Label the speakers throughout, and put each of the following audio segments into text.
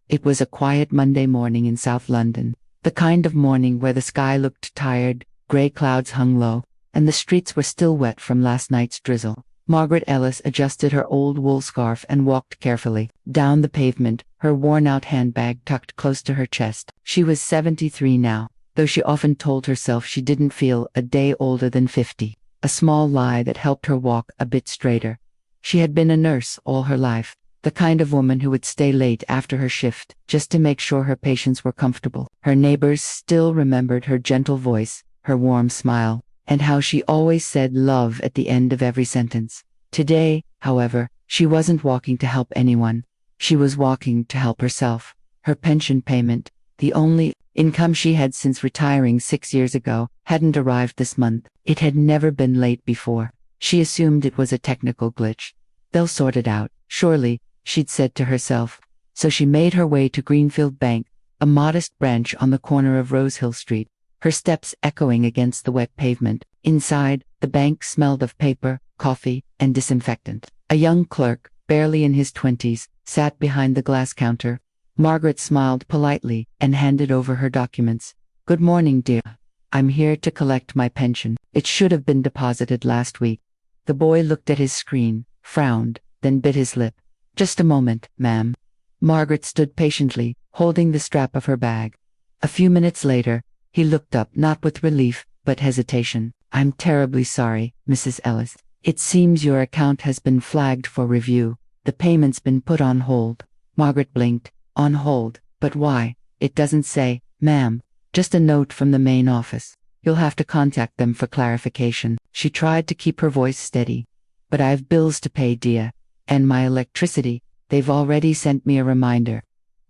Speaker 1: It was a quiet Monday morning in South London, the kind of morning where the sky looked tired, grey clouds hung low, and the streets were still wet from last night's drizzle. Margaret Ellis adjusted her old wool scarf and walked carefully down the pavement, her worn-out handbag tucked close to her chest. She was 73 now, though she often told herself she didn't feel a day older than 50, a small lie that helped her walk a bit straighter. She had been a nurse all her life, the kind of woman who would stay late after her shift just to make sure her patients were comfortable. Her neighbors still remembered her gentle voice, her warm smile, and how she always said love at the end of every sentence. Today, however, she wasn't walking to help anyone. She was walking to help herself. Her pension payment, the only income she had since retiring 6 years ago, hadn't arrived this month. It had never been late before. She assumed it was a technical glitch. They'll sort it out, surely, she'd said to herself. So she made her way to Greenfield Bank, a modest branch on the corner of Rosehill Street, her steps echoing against the wet pavement. Inside, the bank smelled of paper, coffee, and disinfectant. A young clerk, barely in his 20s, sat behind the glass counter. Margaret smiled politely and handed over her documents. "Good morning, dear. I'm here to collect my pension. It should have been deposited last week." The boy looked at his screen, frowned, then bit his lip. "Just a moment, ma'am." Margaret stood patiently, holding the strap of her bag. A few minutes later, he looked up, not with relief, but hesitation. "I'm terribly sorry, Mrs. Ellis. It seems your account has been flagged for review. The payment's been put on hold." Margaret blinked. "On hold? But why?" "It doesn't say, ma'am. Just a note from the main office. You'll have to contact them for clarification." She tried to keep her voice steady. "But I've bills to pay, dear. And my electricity, they've already sent me a reminder."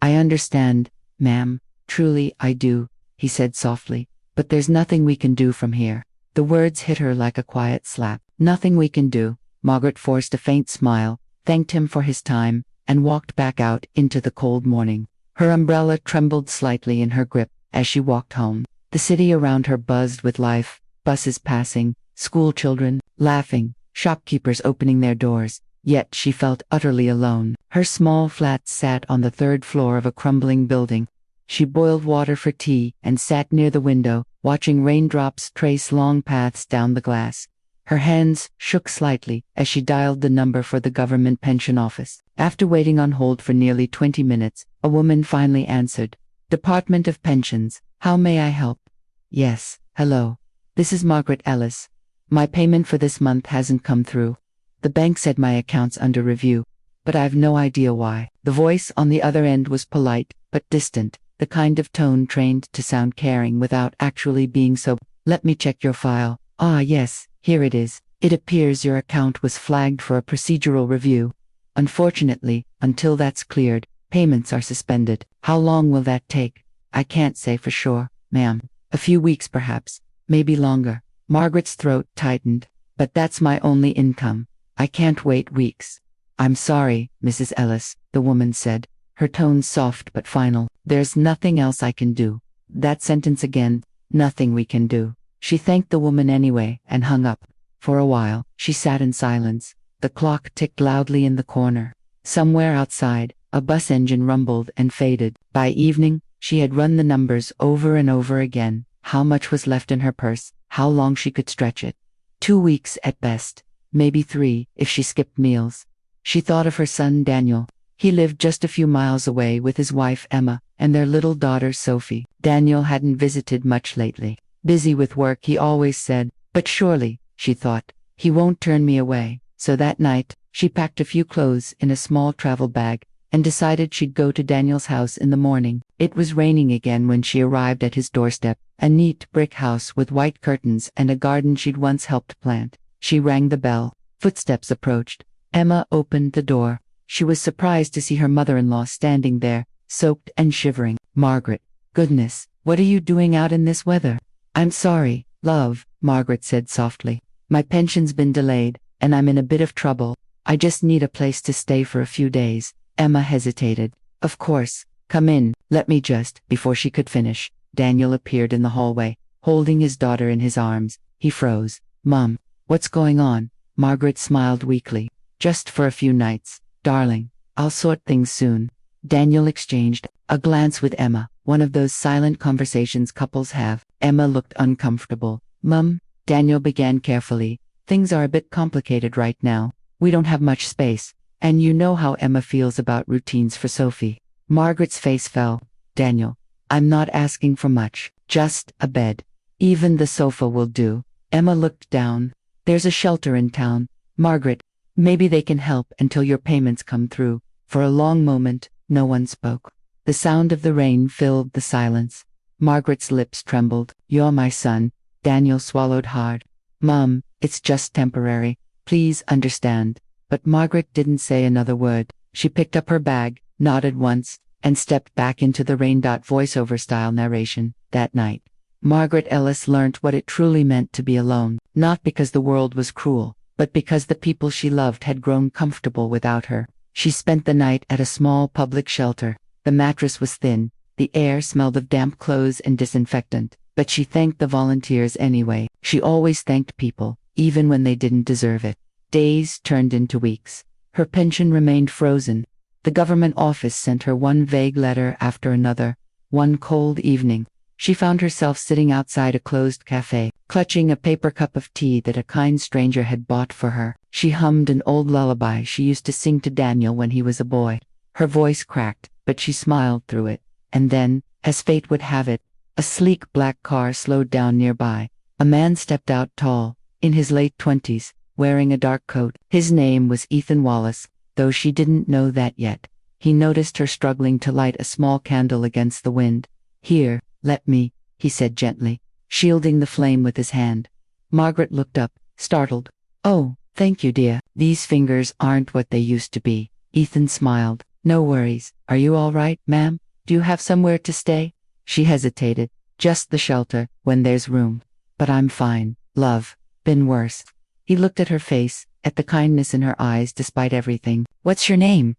Speaker 1: "I understand, ma'am. Truly I do," he said softly. "But there's nothing we can do from here." The words hit her like a quiet slap. "Nothing we can do." Margaret forced a faint smile, thanked him for his time, and walked back out into the cold morning. Her umbrella trembled slightly in her grip as she walked home. The city around her buzzed with life, buses passing, school children laughing, shopkeepers opening their doors. Yet she felt utterly alone. Her small flat sat on the third floor of a crumbling building. She boiled water for tea and sat near the window, watching raindrops trace long paths down the glass. Her hands shook slightly as she dialed the number for the government pension office. After waiting on hold for nearly 20 minutes, a woman finally answered. "Department of Pensions, how may I help?" "Yes, hello. This is Margaret Ellis. My payment for this month hasn't come through. The bank said my account's under review, but I've no idea why." The voice on the other end was polite, but distant, the kind of tone trained to sound caring without actually being so. "Let me check your file. Ah yes, here it is. It appears your account was flagged for a procedural review. Unfortunately, until that's cleared, payments are suspended." "How long will that take?" "I can't say for sure, ma'am. A few weeks perhaps, maybe longer." Margaret's throat tightened. "But that's my only income. I can't wait weeks." "I'm sorry, Mrs. Ellis," the woman said, her tone soft but final. "There's nothing else I can do." That sentence again, "nothing we can do." She thanked the woman anyway and hung up. For a while, she sat in silence. The clock ticked loudly in the corner. Somewhere outside, a bus engine rumbled and faded. By evening, she had run the numbers over and over again. How much was left in her purse, how long she could stretch it. 2 weeks at best. Maybe 3, if she skipped meals. She thought of her son Daniel. He lived just a few miles away with his wife Emma and their little daughter Sophie. Daniel hadn't visited much lately. Busy with work, he always said. But surely, she thought, he won't turn me away. So that night, she packed a few clothes in a small travel bag and decided she'd go to Daniel's house in the morning. It was raining again when she arrived at his doorstep, a neat brick house with white curtains and a garden she'd once helped plant. She rang the bell. Footsteps approached. Emma opened the door. She was surprised to see her mother-in-law standing there, soaked and shivering. "Margaret, goodness, what are you doing out in this weather?" "I'm sorry, love," Margaret said softly. "My pension's been delayed, and I'm in a bit of trouble. I just need a place to stay for a few days." Emma hesitated. "Of course, come in, let me just..." Before she could finish, Daniel appeared in the hallway, holding his daughter in his arms. He froze. "Mom, what's going on?" Margaret smiled weakly. "Just for a few nights, darling. I'll sort things soon." Daniel exchanged a glance with Emma, one of those silent conversations couples have. Emma looked uncomfortable. Mum, Daniel began carefully, things are a bit complicated right now. We don't have much space, and you know how Emma feels about routines for Sophie. Margaret's face fell. Daniel, I'm not asking for much, just a bed. Even the sofa will do. Emma looked down. There's a shelter in town. Margaret, maybe they can help until your payments come through. For a long moment, no one spoke. The sound of the rain filled the silence. Margaret's lips trembled. You're my son. Daniel swallowed hard. Mom, it's just temporary. Please understand. But Margaret didn't say another word. She picked up her bag, nodded once, and stepped back into the rain. Voiceover style narration. That night, Margaret Ellis learnt what it truly meant to be alone, not because the world was cruel, but because the people she loved had grown comfortable without her. She spent the night at a small public shelter. The mattress was thin, the air smelled of damp clothes and disinfectant, but she thanked the volunteers anyway. She always thanked people, even when they didn't deserve it. Days turned into weeks. Her pension remained frozen. The government office sent her one vague letter after another. One cold evening, she found herself sitting outside a closed cafe, clutching a paper cup of tea that a kind stranger had bought for her. She hummed an old lullaby she used to sing to Daniel when he was a boy. Her voice cracked, but she smiled through it. And then, as fate would have it, a sleek black car slowed down nearby. A man stepped out tall, in his late 20s, wearing a dark coat. His name was Ethan Wallace, though she didn't know that yet. He noticed her struggling to light a small candle against the wind. Here, let me, he said gently, shielding the flame with his hand. Margaret looked up, startled. Oh, thank you, dear. These fingers aren't what they used to be. Ethan smiled. No worries. Are you all right, ma'am? Do you have somewhere to stay? She hesitated. Just the shelter, when there's room. But I'm fine, love. Been worse. He looked at her face, at the kindness in her eyes despite everything. What's your name?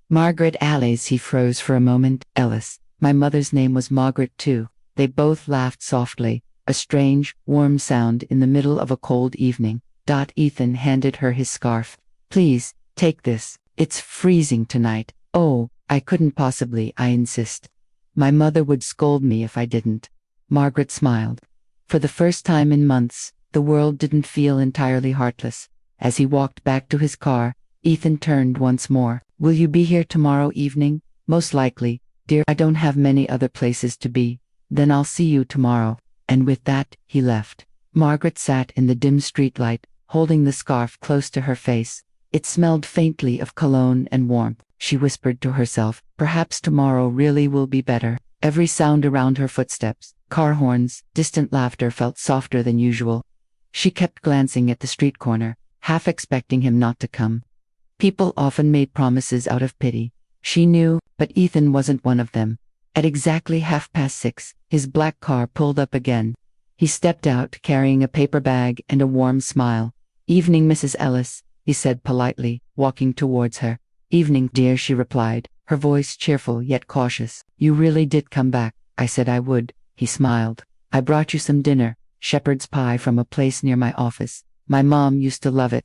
Speaker 1: Margaret Ellis. He froze for a moment. Ellis. My mother's name was Margaret too. They both laughed softly, a strange, warm sound in the middle of a cold evening. Ethan handed her his scarf. Please, take this. It's freezing tonight. Oh, I couldn't possibly, I insist. My mother would scold me if I didn't. Margaret smiled. For the first time in months, the world didn't feel entirely heartless. As he walked back to his car, Ethan turned once more. Will you be here tomorrow evening? Most likely, dear. I don't have many other places to be. Then I'll see you tomorrow. And with that, he left. Margaret sat in the dim streetlight, holding the scarf close to her face. It smelled faintly of cologne and warmth. She whispered to herself, perhaps tomorrow really will be better. Every sound around her footsteps, car horns, distant laughter felt softer than usual. She kept glancing at the street corner, half expecting him not to come. People often made promises out of pity. She knew, but Ethan wasn't one of them. At exactly 6:30, his black car pulled up again. He stepped out carrying a paper bag and a warm smile. Evening, Mrs. Ellis, he said politely, walking towards her. Evening, dear, she replied, her voice cheerful yet cautious. You really did come back. I said I would. He smiled. I brought you some dinner, shepherd's pie from a place near my office. My mom used to love it.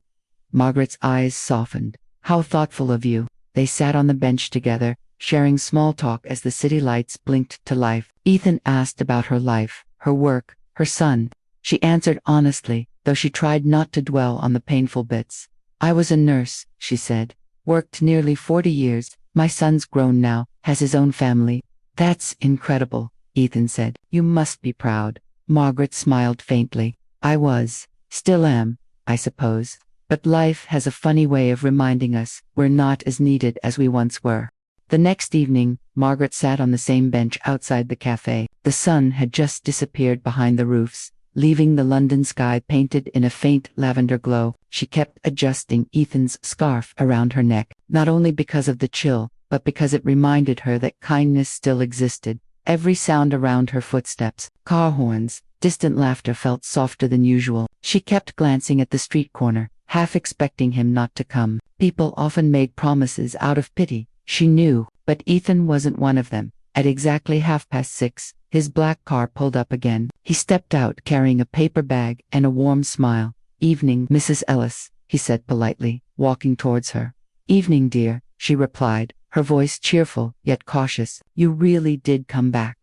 Speaker 1: Margaret's eyes softened. How thoughtful of you. They sat on the bench together, sharing small talk as the city lights blinked to life. Ethan asked about her life, her work, her son. She answered honestly, though she tried not to dwell on the painful bits. I was a nurse, she said. Worked nearly 40 years. My son's grown now, has his own family. That's incredible, Ethan said. You must be proud. Margaret smiled faintly. I was. Still am, I suppose. But life has a funny way of reminding us we're not as needed as we once were. The next evening, Margaret sat on the same bench outside the cafe. The sun had just disappeared behind the roofs, leaving the London sky painted in a faint lavender glow. She kept adjusting Ethan's scarf around her neck, not only because of the chill, but because it reminded her that kindness still existed. Every sound around her footsteps, car horns, distant laughter felt softer than usual. She kept glancing at the street corner, half expecting him not to come. People often made promises out of pity, she knew, but Ethan wasn't one of them. At exactly 6:30, his black car pulled up again. He stepped out carrying a paper bag and a warm smile. Evening, Mrs. Ellis, he said politely, walking towards her. Evening, dear, she replied, her voice cheerful, yet cautious. You really did come back.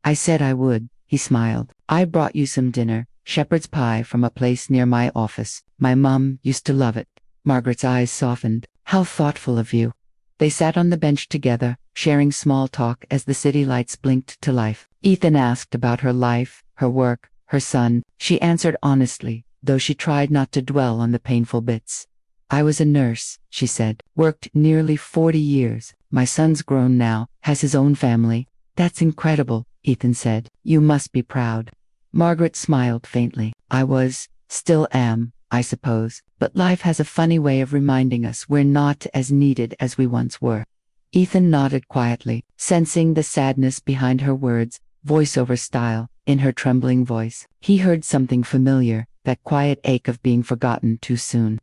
Speaker 1: I said I would, he smiled. I brought you some dinner, shepherd's pie from a place near my office. My mum used to love it. Margaret's eyes softened. How thoughtful of you. They sat on the bench together, sharing small talk as the city lights blinked to life. Ethan asked about her life, her work, her son. She answered honestly, though she tried not to dwell on the painful bits. I was a nurse, she said, worked nearly 40 years. My son's grown now, has his own family. That's incredible, Ethan said. You must be proud. Margaret smiled faintly. I was, still am, I suppose, but life has a funny way of reminding us we're not as needed as we once were. Ethan nodded quietly, sensing the sadness behind her words, voiceover style, in her trembling voice. He heard something familiar, that quiet ache of being forgotten too soon.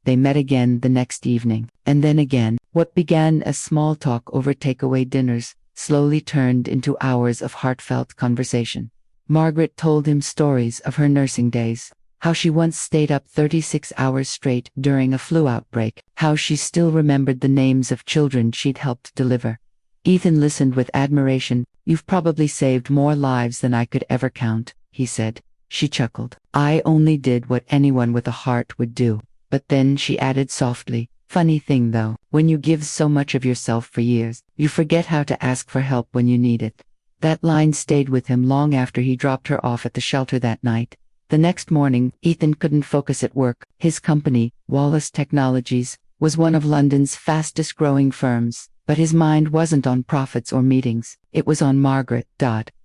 Speaker 1: They met again the next evening, and then again. What began as small talk over takeaway dinners slowly turned into hours of heartfelt conversation. Margaret told him stories of her nursing days, how she once stayed up 36 hours straight during a flu outbreak, how she still remembered the names of children she'd helped deliver. Ethan listened with admiration. You've probably saved more lives than I could ever count, he said. She chuckled. I only did what anyone with a heart would do. But then she added softly, funny thing though, when you give so much of yourself for years, you forget how to ask for help when you need it. That line stayed with him long after he dropped her off at the shelter that night. The next morning, Ethan couldn't focus at work. His company, Wallace Technologies, was one of London's fastest growing firms, but his mind wasn't on profits or meetings. It was on Margaret.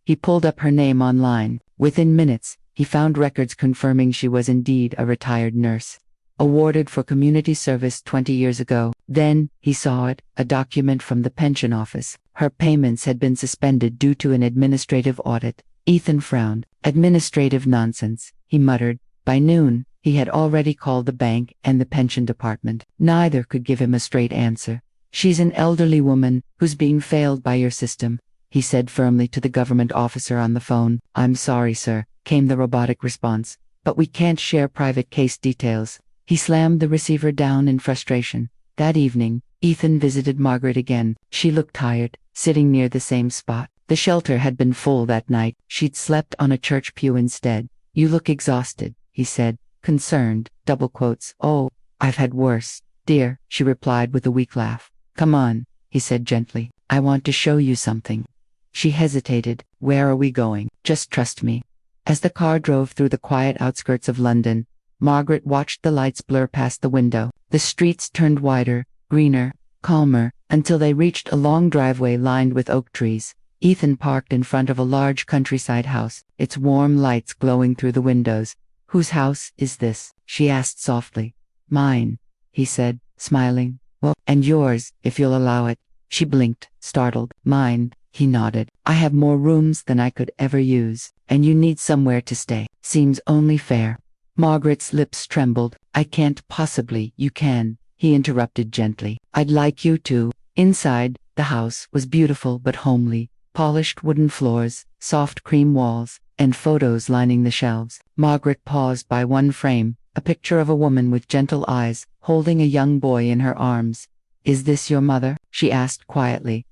Speaker 1: He pulled up her name online. Within minutes, he found records confirming she was indeed a retired nurse. Awarded for community service 20 years ago. Then, he saw it, a document from the pension office. Her payments had been suspended due to an administrative audit. Ethan frowned. Administrative nonsense, he muttered. By noon, he had already called the bank and the pension department. Neither could give him a straight answer. She's an elderly woman who's being failed by your system, he said firmly to the government officer on the phone. I'm sorry, sir, came the robotic response, but we can't share private case details. He slammed the receiver down in frustration. That evening, Ethan visited Margaret again. She looked tired, sitting near the same spot. The shelter had been full that night. She'd slept on a church pew instead. You look exhausted, he said, concerned, double quotes. Oh, I've had worse, dear, she replied with a weak laugh. Come on, he said gently. I want to show you something. She hesitated. Where are we going? Just trust me. As the car drove through the quiet outskirts of London, Margaret watched the lights blur past the window. The streets turned wider, greener, calmer, until they reached a long driveway lined with oak trees. Ethan parked in front of a large countryside house, its warm lights glowing through the windows. Whose house is this? She asked softly. Mine, he said, smiling. Well, and yours, if you'll allow it. She blinked, startled. Mine, he nodded. I have more rooms than I could ever use, and you need somewhere to stay. Seems only fair. Margaret's lips trembled. I can't possibly. You can, he interrupted gently. I'd like you to. Inside, the house was beautiful but homely. Polished wooden floors, soft cream walls, and photos lining the shelves. Margaret paused by one frame, a picture of a woman with gentle eyes, holding a young boy in her arms. Is this your mother? She asked quietly.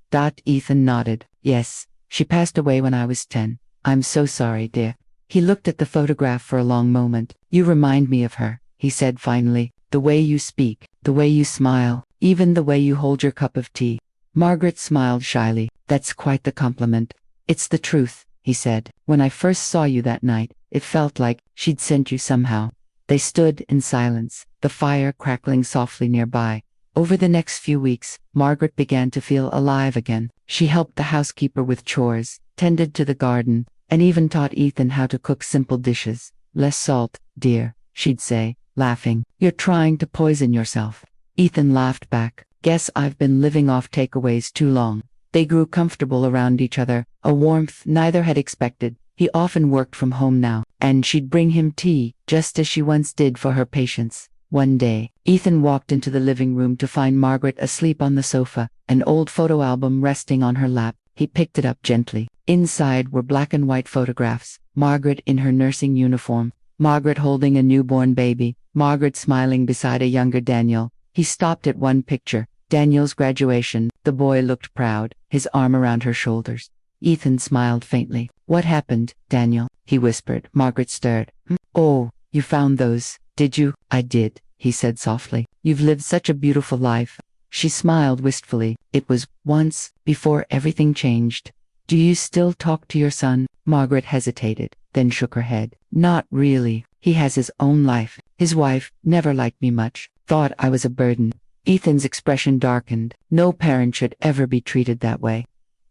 Speaker 1: Ethan nodded. Yes, she passed away when I was 10. I'm so sorry, dear. He looked at the photograph for a long moment. You remind me of her, he said finally. The way you speak, the way you smile, even the way you hold your cup of tea. Margaret smiled shyly. That's quite the compliment. It's the truth, he said. When I first saw you that night, it felt like she'd sent you somehow. They stood in silence, the fire crackling softly nearby. Over the next few weeks, Margaret began to feel alive again. She helped the housekeeper with chores, tended to the garden, and even taught Ethan how to cook simple dishes. Less salt, dear, she'd say, laughing. You're trying to poison yourself. Ethan laughed back. Guess I've been living off takeaways too long. They grew comfortable around each other, a warmth neither had expected. He often worked from home now, and she'd bring him tea, just as she once did for her patients. One day, Ethan walked into the living room to find Margaret asleep on the sofa, an old photo album resting on her lap. He picked it up gently. Inside were black and white photographs. Margaret in her nursing uniform, Margaret holding a newborn baby, Margaret smiling beside a younger Daniel. He stopped at one picture, Daniel's graduation. The boy looked proud, his arm around her shoulders. Ethan smiled faintly. What happened, Daniel? He whispered. Margaret stirred. Oh, you found those, did you? I did, he said softly. You've lived such a beautiful life. She smiled wistfully. It was once, before everything changed. Do you still talk to your son? Margaret hesitated, then shook her head. Not really. He has his own life. His wife never liked me much, thought I was a burden. Ethan's expression darkened. No parent should ever be treated that way.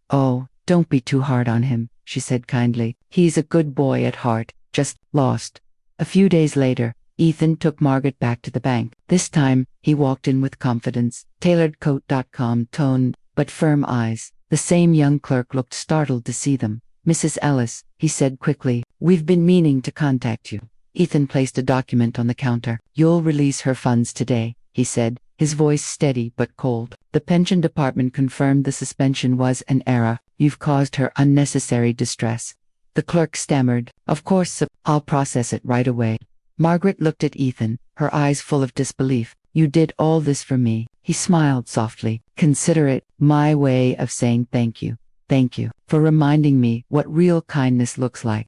Speaker 1: Oh, don't be too hard on him, she said kindly. He's a good boy at heart, just lost. A few days later, Ethan took Margaret back to the bank. This time, he walked in with confidence, tailored coat.com tone, but firm eyes. The same young clerk looked startled to see them. Mrs. Ellis, he said quickly, we've been meaning to contact you. Ethan placed a document on the counter. You'll release her funds today, he said, his voice steady but cold. The pension department confirmed the suspension was an error. You've caused her unnecessary distress. The clerk stammered. Of course, I'll process it right away. Margaret looked at Ethan, her eyes full of disbelief. You did all this for me. He smiled softly. Consider it my way of saying thank you. Thank you for reminding me what real kindness looks like.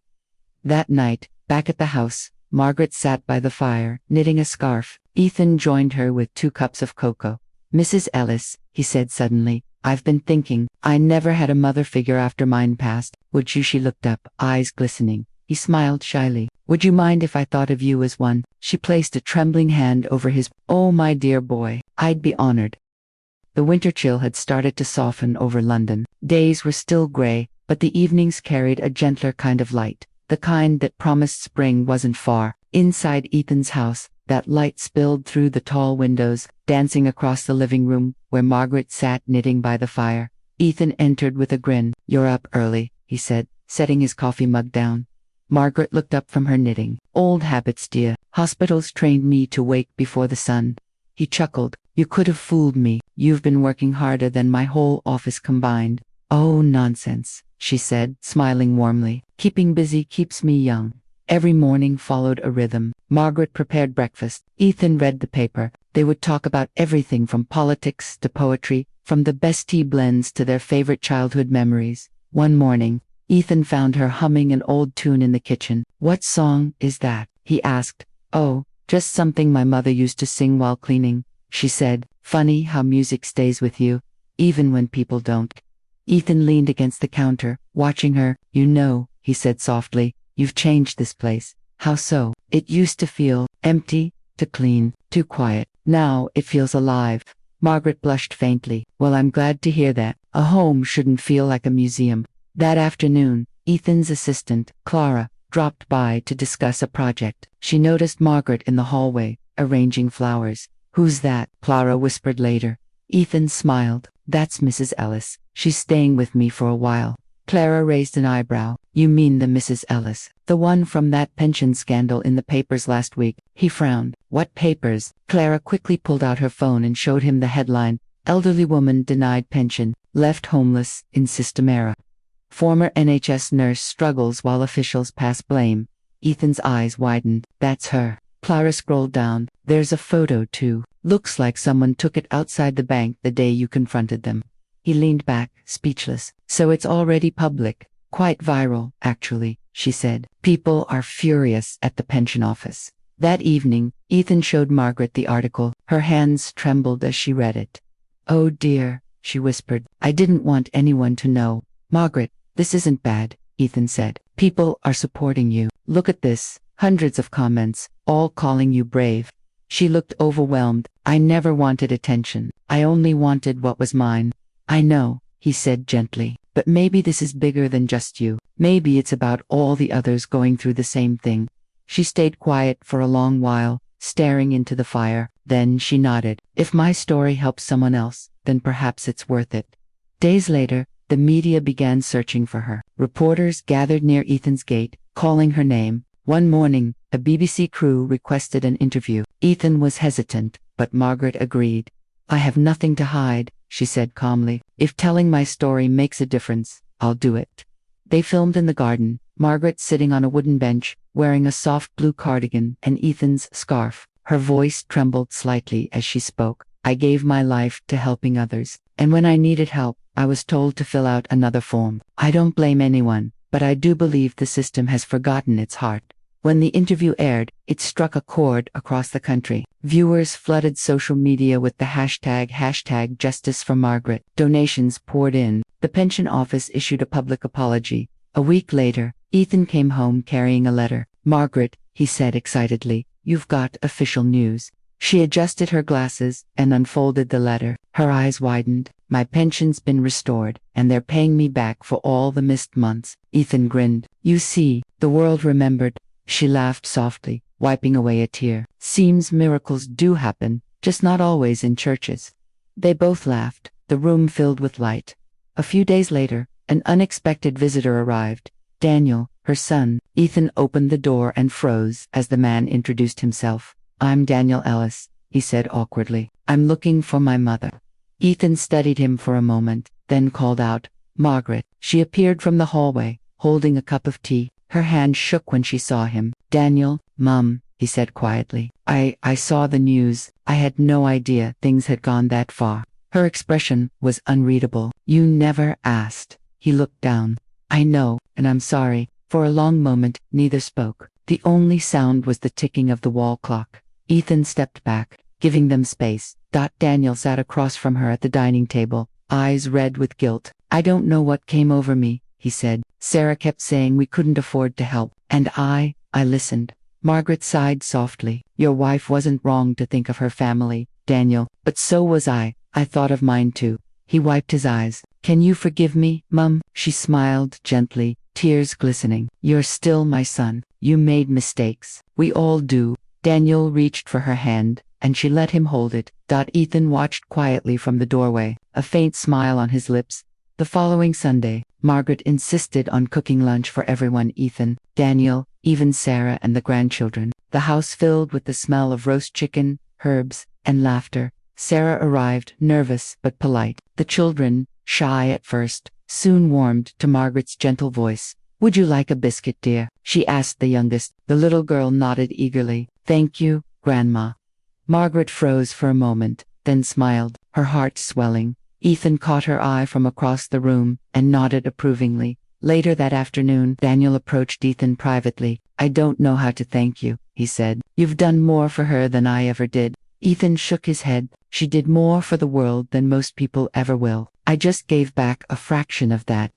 Speaker 1: That night, back at the house, Margaret sat by the fire, knitting a scarf. Ethan joined her with 2 cups of cocoa. Mrs. Ellis, he said suddenly, I've been thinking, I never had a mother figure after mine passed. Would you? She looked up, eyes glistening. He smiled shyly. Would you mind if I thought of you as one? She placed a trembling hand over his. Oh, my dear boy, I'd be honored. The winter chill had started to soften over London. Days were still gray, but the evenings carried a gentler kind of light, the kind that promised spring wasn't far. Inside Ethan's house, that light spilled through the tall windows, dancing across the living room, where Margaret sat knitting by the fire. Ethan entered with a grin. You're up early, he said, setting his coffee mug down. Margaret looked up from her knitting. Old habits, dear. Hospitals trained me to wake before the sun. He chuckled. You could have fooled me. You've been working harder than my whole office combined. Oh, nonsense, she said, smiling warmly. Keeping busy keeps me young. Every morning followed a rhythm. Margaret prepared breakfast. Ethan read the paper. They would talk about everything from politics to poetry, from the best tea blends to their favorite childhood memories. One morning, Ethan found her humming an old tune in the kitchen. What song is that? He asked. Oh, just something my mother used to sing while cleaning, she said. Funny how music stays with you, even when people don't. Ethan leaned against the counter, watching her. You know, he said softly, you've changed this place. How so? It used to feel empty, too clean, too quiet. Now it feels alive. Margaret blushed faintly. Well, I'm glad to hear that. A home shouldn't feel like a museum. That afternoon, Ethan's assistant, Clara, dropped by to discuss a project. She noticed Margaret in the hallway, arranging flowers. Who's that? Clara whispered later. Ethan smiled. That's Mrs. Ellis. She's staying with me for a while. Clara raised an eyebrow. You mean the Mrs. Ellis, the one from that pension scandal in the papers last week? He frowned. What papers? Clara quickly pulled out her phone and showed him the headline. Elderly woman denied pension, left homeless in Systemera. Former NHS nurse struggles while officials pass blame. Ethan's eyes widened. That's her. Clara scrolled down. There's a photo too. Looks like someone took it outside the bank the day you confronted them. He leaned back, speechless. So it's already public. Quite viral, actually, she said. People are furious at the pension office. That evening, Ethan showed Margaret the article. Her hands trembled as she read it. Oh dear, she whispered. I didn't want anyone to know. Margaret, this isn't bad, Ethan said. People are supporting you. Look at this. Hundreds of comments, all calling you brave. She looked overwhelmed. I never wanted attention. I only wanted what was mine. I know, he said gently, but maybe this is bigger than just you. Maybe it's about all the others going through the same thing. She stayed quiet for a long while, staring into the fire. Then she nodded. If my story helps someone else, then perhaps it's worth it. Days later, the media began searching for her. Reporters gathered near Ethan's gate, calling her name. One morning, a BBC crew requested an interview. Ethan was hesitant, but Margaret agreed. I have nothing to hide, she said calmly. If telling my story makes a difference, I'll do it. They filmed in the garden, Margaret sitting on a wooden bench, wearing a soft blue cardigan and Ethan's scarf. Her voice trembled slightly as she spoke. I gave my life to helping others, and when I needed help, I was told to fill out another form. I don't blame anyone, but I do believe the system has forgotten its heart. When the interview aired, it struck a chord across the country. Viewers flooded social media with the hashtag Justice for Margaret. Donations poured in. The pension office issued a public apology. A week later, Ethan came home carrying a letter. "Margaret," he said excitedly, "you've got official news." She adjusted her glasses and unfolded the letter. Her eyes widened. "My pension's been restored, and they're paying me back for all the missed months." Ethan grinned. "You see, the world remembered." She laughed softly, wiping away a tear. "Seems miracles do happen, just not always in churches." They both laughed. The room filled with light. A few days later, an unexpected visitor arrived. Daniel, her son. Ethan opened the door and froze as the man introduced himself. "I'm Daniel Ellis," he said awkwardly. "I'm looking for my mother." Ethan studied him for a moment, then called out, "Margaret." She appeared from the hallway, holding a cup of tea. Her hand shook when she saw him. "Daniel, Mum," he said quietly. I saw the news. I had no idea things had gone that far." Her expression was unreadable. "You never asked." He looked down. "I know, and I'm sorry." For a long moment, neither spoke. The only sound was the ticking of the wall clock. Ethan stepped back, giving them space. Daniel sat across from her at the dining table, eyes red with guilt. "I don't know what came over me," he said. "Sarah kept saying we couldn't afford to help, and I listened." Margaret sighed softly. "Your wife wasn't wrong to think of her family, Daniel, but so was I. I thought of mine too." He wiped his eyes. "Can you forgive me, Mum?" She smiled gently, tears glistening. "You're still my son. You made mistakes. We all do." Daniel reached for her hand, and she let him hold it. Ethan watched quietly from the doorway, a faint smile on his lips. The following Sunday, Margaret insisted on cooking lunch for everyone: Ethan, Daniel, even Sarah and the grandchildren. The house filled with the smell of roast chicken, herbs, and laughter. Sarah arrived, nervous but polite. The children, shy at first, soon warmed to Margaret's gentle voice. "Would you like a biscuit, dear?" she asked the youngest. The little girl nodded eagerly. "Thank you, Grandma." Margaret froze for a moment, then smiled, her heart swelling. Ethan caught her eye from across the room and nodded approvingly. Later that afternoon, Daniel approached Ethan privately. "I don't know how to thank you," he said. "You've done more for her than I ever did." Ethan shook his head. "She did more for the world than most people ever will. I just gave back a fraction of that."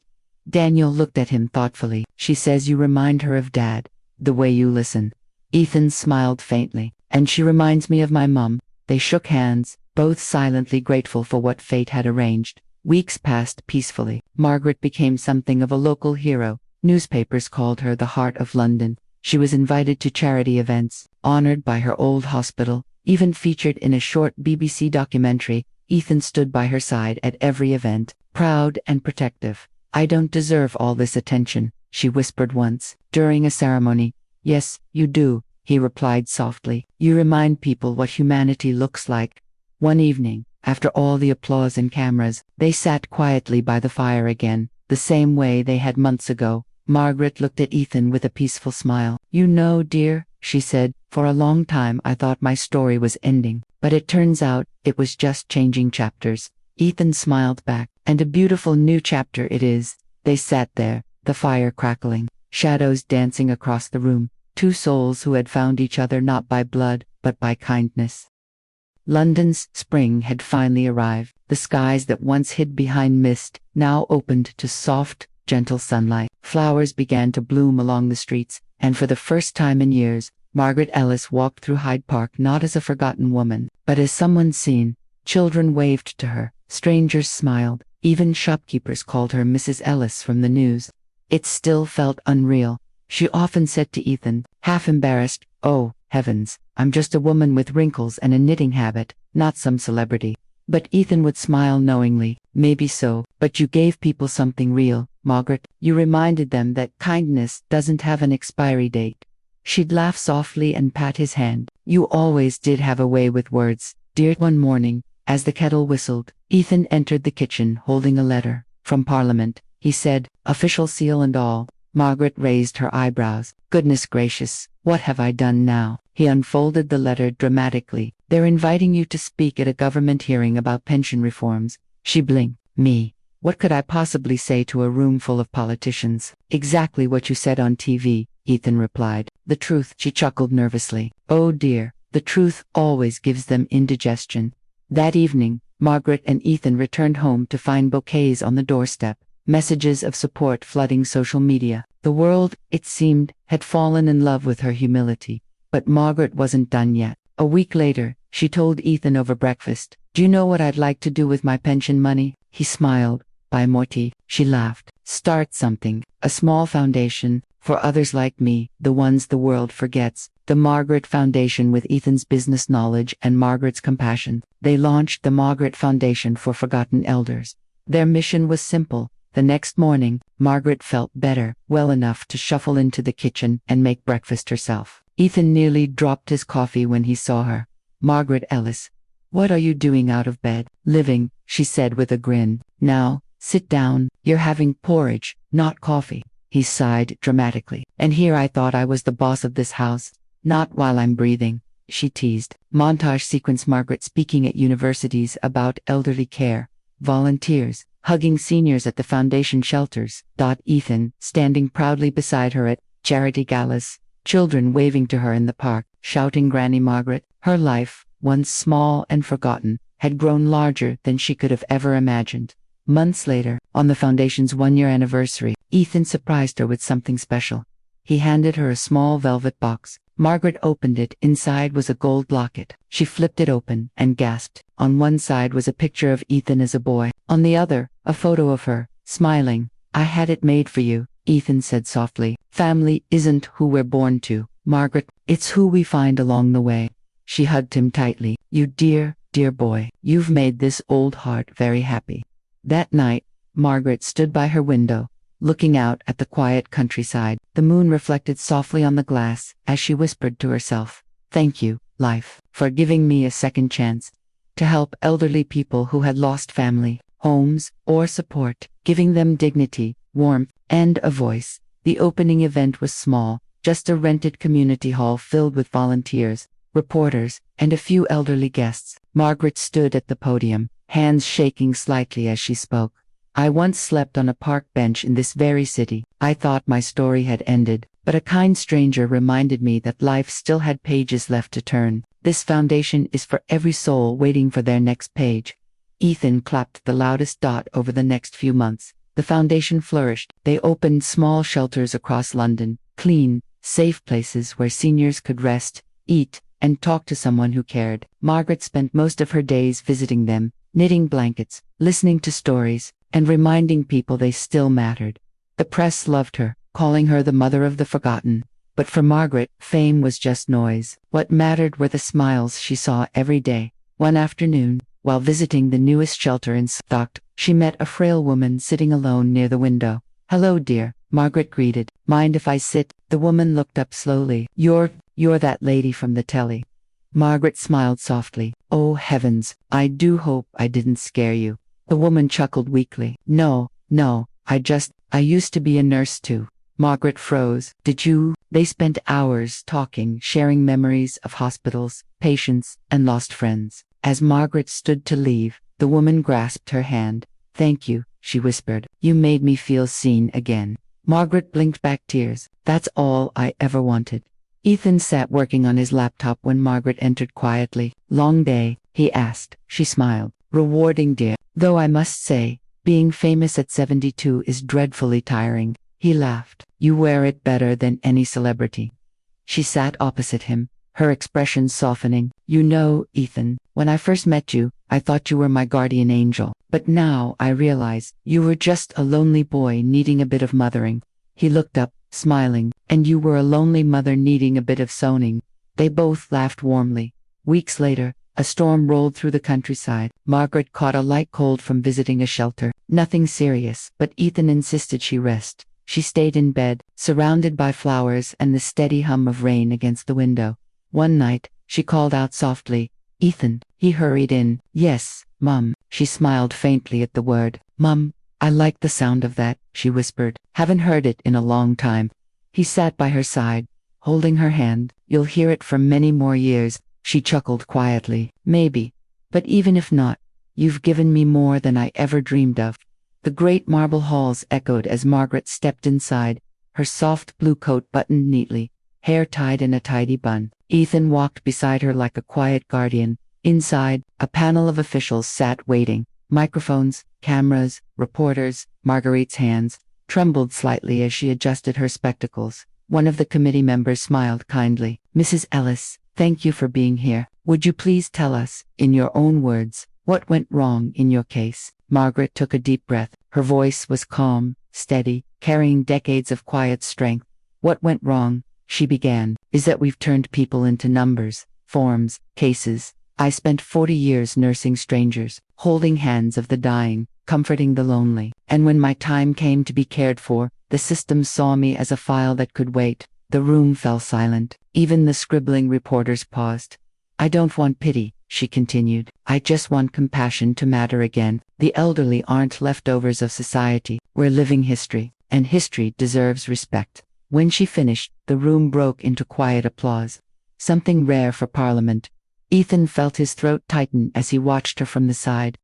Speaker 1: Daniel looked at him thoughtfully. "She says you remind her of Dad, the way you listen." Ethan smiled faintly. "And she reminds me of my mum." They shook hands, both silently grateful for what fate had arranged. Weeks passed peacefully. Margaret became something of a local hero. Newspapers called her the Heart of London. She was invited to charity events, honored by her old hospital, even featured in a short BBC documentary. Ethan stood by her side at every event, proud and protective. "I don't deserve all this attention," she whispered once, during a ceremony. "Yes, you do," he replied softly. "You remind people what humanity looks like." One evening, after all the applause and cameras, they sat quietly by the fire again, the same way they had months ago. Margaret looked at Ethan with a peaceful smile. "You know, dear," she said, "for a long time I thought my story was ending, but it turns out it was just changing chapters." Ethan smiled back. "And a beautiful new chapter it is." They sat there, the fire crackling, shadows dancing across the room, two souls who had found each other not by blood, but by kindness. London's spring had finally arrived. The skies that once hid behind mist now opened to soft, gentle sunlight. Flowers began to bloom along the streets, and for the first time in years, Margaret Ellis walked through Hyde Park not as a forgotten woman, but as someone seen. Children waved to her, strangers smiled, even shopkeepers called her Mrs. Ellis from the news. It still felt unreal. She often said to Ethan, half embarrassed, "Oh, heavens, I'm just a woman with wrinkles and a knitting habit, not some celebrity." But Ethan would smile knowingly. "Maybe so, but you gave people something real, Margaret. You reminded them that kindness doesn't have an expiry date." She'd laugh softly and pat his hand. "You always did have a way with words, dear." One morning, as the kettle whistled, Ethan entered the kitchen holding a letter. "From Parliament," he said, "official seal and all." Margaret raised her eyebrows. "Goodness gracious, what have I done now?" He unfolded the letter dramatically. They're inviting you to speak at a government hearing about pension reforms. She blinked. Me. What could I possibly say to a room full of politicians? Exactly what you said on TV, Ethan replied. The truth, she chuckled nervously. Oh dear, the truth always gives them indigestion. That evening, Margaret and Ethan returned home to find bouquets on the doorstep, messages of support flooding social media. The world, it seemed, had fallen in love with her humility. But Margaret wasn't done yet. A week later, she told Ethan over breakfast, "Do you know what I'd like to do with my pension money?" He smiled. "Buy more tea." She laughed. "Start something, a small foundation, for others like me, the ones the world forgets." The Margaret Foundation. With Ethan's business knowledge and Margaret's compassion, they launched the Margaret Foundation for Forgotten Elders. Their mission was simple. The next morning, Margaret felt better, well enough to shuffle into the kitchen and make breakfast herself. Ethan nearly dropped his coffee when he saw her. "Margaret Ellis, what are you doing out of bed?" "Living," she said with a grin. "Now, sit down, you're having porridge, not coffee." He sighed dramatically. "And here I thought I was the boss of this house. Not while I'm breathing," she teased. Montage sequence: Margaret speaking at universities about elderly care, volunteers, hugging seniors at the foundation shelters. Ethan, standing proudly beside her at charity galas, children waving to her in the park, shouting Granny Margaret. Her life, once small and forgotten, had grown larger than she could have ever imagined. Months later, on the foundation's one-year anniversary, Ethan surprised her with something special. He handed her a small velvet box. Margaret opened it. Inside was a gold locket. She flipped it open and gasped. On one side was a picture of Ethan as a boy. On the other, a photo of her, smiling. "I had it made for you," Ethan said softly. "Family isn't who we're born to, Margaret, it's who we find along the way." She hugged him tightly. "You dear, dear boy, you've made this old heart very happy." That night, Margaret stood by her window, looking out at the quiet countryside. The moon reflected softly on the glass as she whispered to herself, "Thank you, life, for giving me a second chance to help elderly people who had lost family, homes, or support, giving them dignity, warmth, and a voice." The opening event was small, just a rented community hall filled with volunteers, reporters, and a few elderly guests. Margaret stood at the podium, hands shaking slightly as she spoke. "I once slept on a park bench in this very city. I thought my story had ended, but a kind stranger reminded me that life still had pages left to turn. This foundation is for every soul waiting for their next page." Ethan clapped the loudest. Over the next few months, the foundation flourished. They opened small shelters across London, clean, safe places where seniors could rest, eat, and talk to someone who cared. Margaret spent most of her days visiting them, knitting blankets, listening to stories, and reminding people they still mattered. The press loved her, calling her the mother of the forgotten. But for Margaret, fame was just noise. What mattered were the smiles she saw every day. One afternoon, while visiting the newest shelter in Stockton, she met a frail woman sitting alone near the window. "Hello, dear," Margaret greeted. "Mind if I sit?" The woman looked up slowly. You're that lady from the telly." Margaret smiled softly. "Oh heavens, I do hope I didn't scare you." The woman chuckled weakly. No, I used to be a nurse too." Margaret froze. "Did you?" They spent hours talking, sharing memories of hospitals, patients, and lost friends. As Margaret stood to leave, the woman grasped her hand. "Thank you," she whispered. "You made me feel seen again." Margaret blinked back tears. "That's all I ever wanted." Ethan sat working on his laptop when Margaret entered quietly. "Long day?" he asked. She smiled. "Rewarding, dear. Though I must say, being famous at 72 is dreadfully tiring." He laughed. "You wear it better than any celebrity." She sat opposite him, her expression softening. "You know, Ethan, when I first met you, I thought you were my guardian angel. But now I realize you were just a lonely boy needing a bit of mothering." He looked up, smiling. "And you were a lonely mother needing a bit of sewing." They both laughed warmly. Weeks later, a storm rolled through the countryside. Margaret caught a light cold from visiting a shelter. Nothing serious, but Ethan insisted she rest. She stayed in bed, surrounded by flowers and the steady hum of rain against the window. One night, she called out softly, "Ethan." He hurried in. "Yes, Mum." She smiled faintly at the word. "Mum, I like the sound of that," she whispered. "Haven't heard it in a long time." He sat by her side, holding her hand. "You'll hear it for many more years." she chuckled quietly. Maybe. But even if not, you've given me more than I ever dreamed of. The great marble halls echoed as Margaret stepped inside, her soft blue coat buttoned neatly, hair tied in a tidy bun. Ethan walked beside her like a quiet guardian. Inside, a panel of officials sat waiting. Microphones, cameras, reporters. Marguerite's hands trembled slightly as she adjusted her spectacles. One of the committee members smiled kindly. Mrs. Ellis, thank you for being here. Would you please tell us, in your own words, what went wrong in your case? Margaret took a deep breath. Her voice was calm, steady, carrying decades of quiet strength. What went wrong, she began, is that we've turned people into numbers, forms, cases. I spent 40 years nursing strangers, holding hands of the dying, comforting the lonely. And when my time came to be cared for, the system saw me as a file that could wait. The room fell silent. Even the scribbling reporters paused. I don't want pity, she continued. I just want compassion to matter again. The elderly aren't leftovers of society. We're living history, and history deserves respect. When she finished, the room broke into quiet applause. Something rare for Parliament. Ethan felt his throat tighten as he watched her from the side.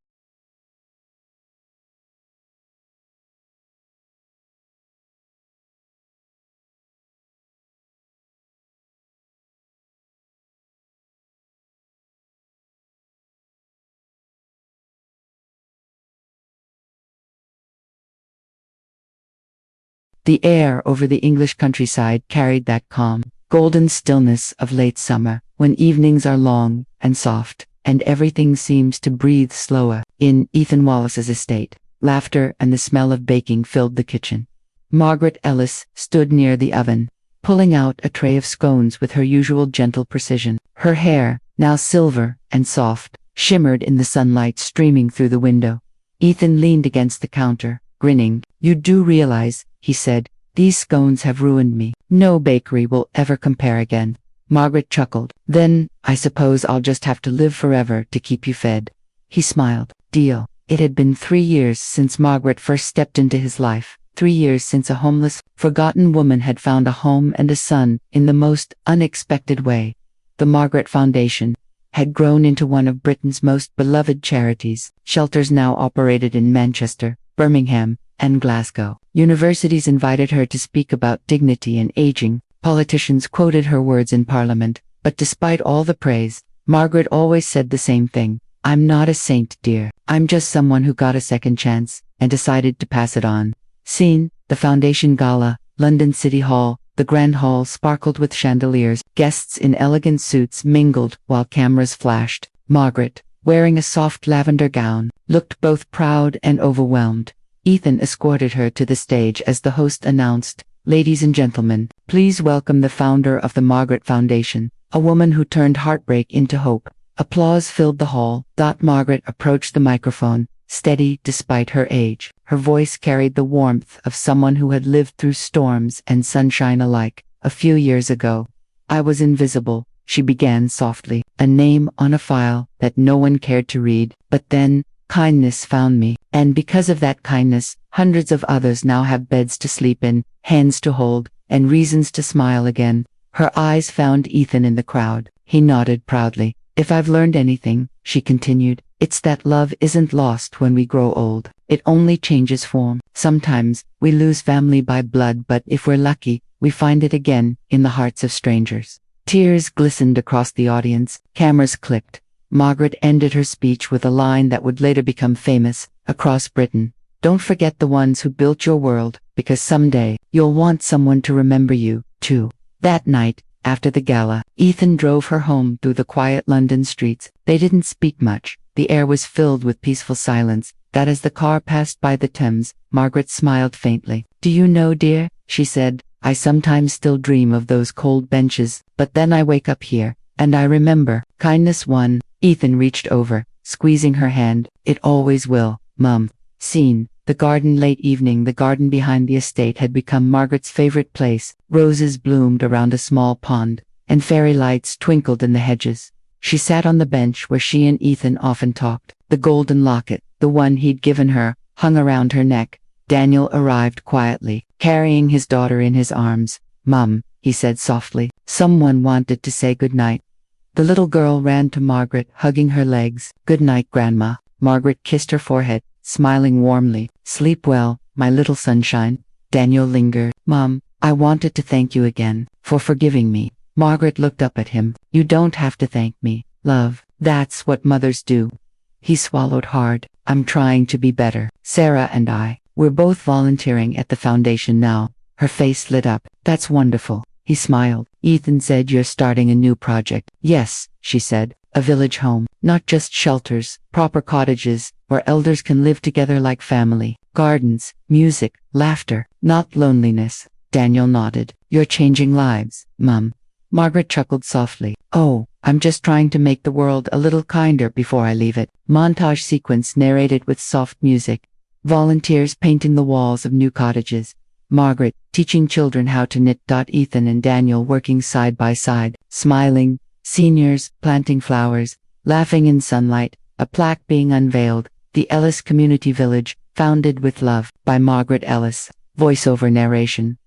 Speaker 1: The air over the English countryside carried that calm, golden stillness of late summer, when evenings are long and soft, and everything seems to breathe slower. In Ethan Wallace's estate, laughter and the smell of baking filled the kitchen. Margaret Ellis stood near the oven, pulling out a tray of scones with her usual gentle precision. Her hair, now silver and soft, shimmered in the sunlight streaming through the window. Ethan leaned against the counter, grinning. You do realize, he said, these scones have ruined me. No bakery will ever compare again. Margaret chuckled. Then, I suppose I'll just have to live forever to keep you fed. He smiled. Deal. It had been 3 years since Margaret first stepped into his life. 3 years since a homeless, forgotten woman had found a home and a son in the most unexpected way. The Margaret Foundation had grown into one of Britain's most beloved charities. Shelters now operated in Manchester, Birmingham, and Glasgow. Universities invited her to speak about dignity and aging. Politicians quoted her words in Parliament. But despite all the praise, Margaret always said the same thing. I'm not a saint, dear. I'm just someone who got a second chance and decided to pass it on. Scene, the Foundation Gala, London City Hall. The Grand Hall sparkled with chandeliers. Guests in elegant suits mingled while cameras flashed. Margaret, wearing a soft lavender gown, looked both proud and overwhelmed. Ethan escorted her to the stage as the host announced, Ladies and gentlemen, please welcome the founder of the Margaret Foundation, a woman who turned heartbreak into hope. Applause filled the hall. Margaret approached the microphone, steady despite her age. Her voice carried the warmth of someone who had lived through storms and sunshine alike. A few years ago, I was invisible, she began softly, a name on a file that no one cared to read. But then, kindness found me, and because of that kindness, hundreds of others now have beds to sleep in, hands to hold, and reasons to smile again. Her eyes found Ethan in the crowd. He nodded proudly. If I've learned anything, she continued, it's that love isn't lost when we grow old. It only changes form. Sometimes, we lose family by blood, but if we're lucky, we find it again, in the hearts of strangers. Tears glistened across the audience. Cameras clicked. Margaret ended her speech with a line that would later become famous across Britain. Don't forget the ones who built your world, because someday, you'll want someone to remember you, too. That night, after the gala, Ethan drove her home through the quiet London streets. They didn't speak much. The air was filled with peaceful silence. That as the car passed by the Thames, Margaret smiled faintly. Do you know, dear, she said, I sometimes still dream of those cold benches, but then I wake up here, and I remember. Kindness won. Ethan reached over, squeezing her hand. It always will, Mum. Scene, the garden. Late evening. The garden behind the estate had become Margaret's favorite place. Roses bloomed around a small pond, and fairy lights twinkled in the hedges. She sat on the bench where she and Ethan often talked. The golden locket, the one he'd given her, hung around her neck. Daniel arrived quietly, carrying his daughter in his arms. Mum, he said softly, someone wanted to say goodnight. The little girl ran to Margaret, hugging her legs. "Good night, Grandma." Margaret kissed her forehead, smiling warmly. "Sleep well, my little sunshine." Daniel lingered. "Mom, I wanted to thank you again for forgiving me." Margaret looked up at him. "You don't have to thank me, love. That's what mothers do." He swallowed hard. "I'm trying to be better. Sarah and we're both volunteering at the foundation now." Her face lit up. "That's wonderful." He smiled. "Ethan said you're starting a new project." "Yes," she said. "A village home. Not just shelters, proper cottages, where elders can live together like family. Gardens, music, laughter, not loneliness." Daniel nodded. "You're changing lives, Mum." Margaret chuckled softly. "Oh, I'm just trying to make the world a little kinder before I leave it." Montage sequence narrated with soft music. Volunteers painting the walls of new cottages. Margaret teaching children how to knit. Ethan and Daniel working side by side, smiling. Seniors planting flowers, laughing in sunlight. A plaque being unveiled. The Ellis Community Village, founded with love, by Margaret Ellis. Voiceover narration.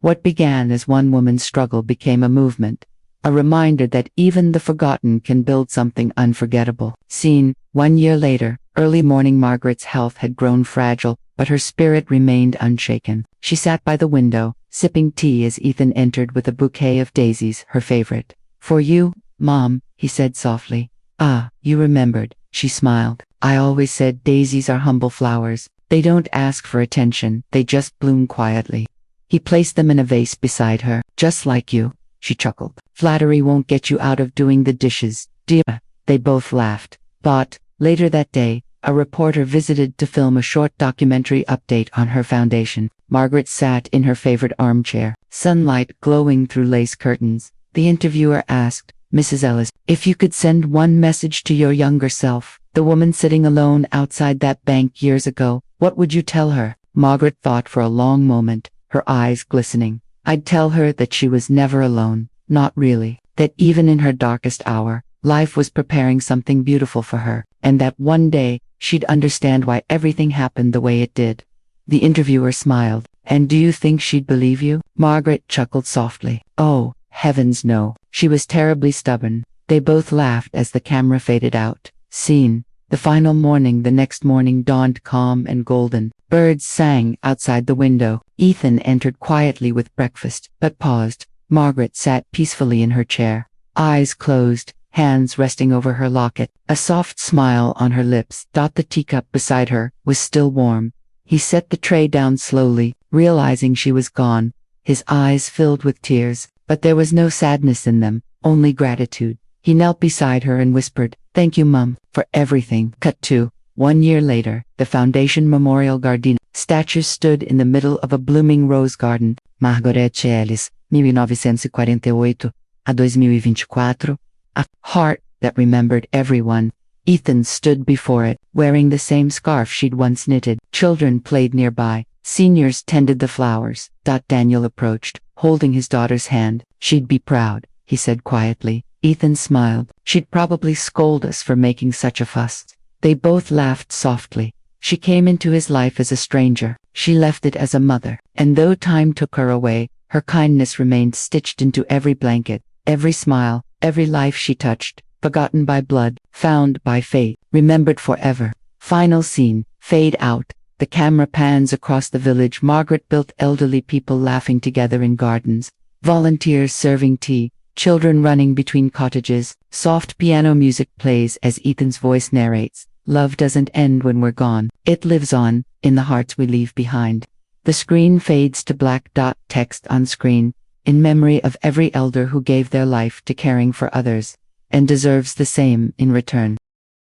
Speaker 1: What began as one woman's struggle became a movement. A reminder that even the forgotten can build something unforgettable. Scene, 1 year later. Early morning. Margaret's health had grown fragile, but her spirit remained unshaken. She sat by the window, sipping tea as Ethan entered with a bouquet of daisies, her favorite. "For you, Mom," he said softly. "Ah, you remembered," she smiled. "I always said daisies are humble flowers. They don't ask for attention, they just bloom quietly." He placed them in a vase beside her. "Just like you," she chuckled. "Flattery won't get you out of doing the dishes, dear." They both laughed. But, later that day, a reporter visited to film a short documentary update on her foundation. Margaret sat in her favorite armchair, sunlight glowing through lace curtains. The interviewer asked, "Mrs. Ellis, if you could send one message to your younger self, the woman sitting alone outside that bank years ago, what would you tell her?" Margaret thought for a long moment, her eyes glistening. "I'd tell her that she was never alone, not really, that even in her darkest hour, life was preparing something beautiful for her, and that one day, she'd understand why everything happened the way it did." The interviewer smiled. "And do you think she'd believe you?" Margaret chuckled softly. "Oh, heavens no. She was terribly stubborn." They both laughed as the camera faded out. Scene. The final morning. The next morning dawned calm and golden. Birds sang outside the window. Ethan entered quietly with breakfast, but paused. Margaret sat peacefully in her chair, eyes closed, hands resting over her locket, a soft smile on her lips. The teacup beside her was still warm. He set the tray down slowly, realizing she was gone. His eyes filled with tears, but there was no sadness in them, only gratitude. He knelt beside her and whispered, "Thank you, Mum, for everything." Cut to 1 year later, the Foundation Memorial Garden. Statues stood in the middle of a blooming rose garden. Margaret Ellis, 1948 a 2024. A heart that remembered everyone. Ethan stood before it, wearing the same scarf she'd once knitted. Children played nearby. Seniors tended the flowers. Daniel approached, holding his daughter's hand. "She'd be proud," he said quietly. Ethan smiled. "She'd probably scold us for making such a fuss." They both laughed softly. She came into his life as a stranger. She left it as a mother. And though time took her away, her kindness remained stitched into every blanket, every smile, every life she touched. Forgotten by blood, found by fate, remembered forever. Final scene. Fade out. The camera pans across the village. Margaret built. Elderly people laughing together in gardens. Volunteers serving tea. Children running between cottages. Soft piano music plays as Ethan's voice narrates. "Love doesn't end when we're gone. It lives on, in the hearts we leave behind." The screen fades to black. Text on screen. "In memory of every elder who gave their life to caring for others, and deserves the same in return."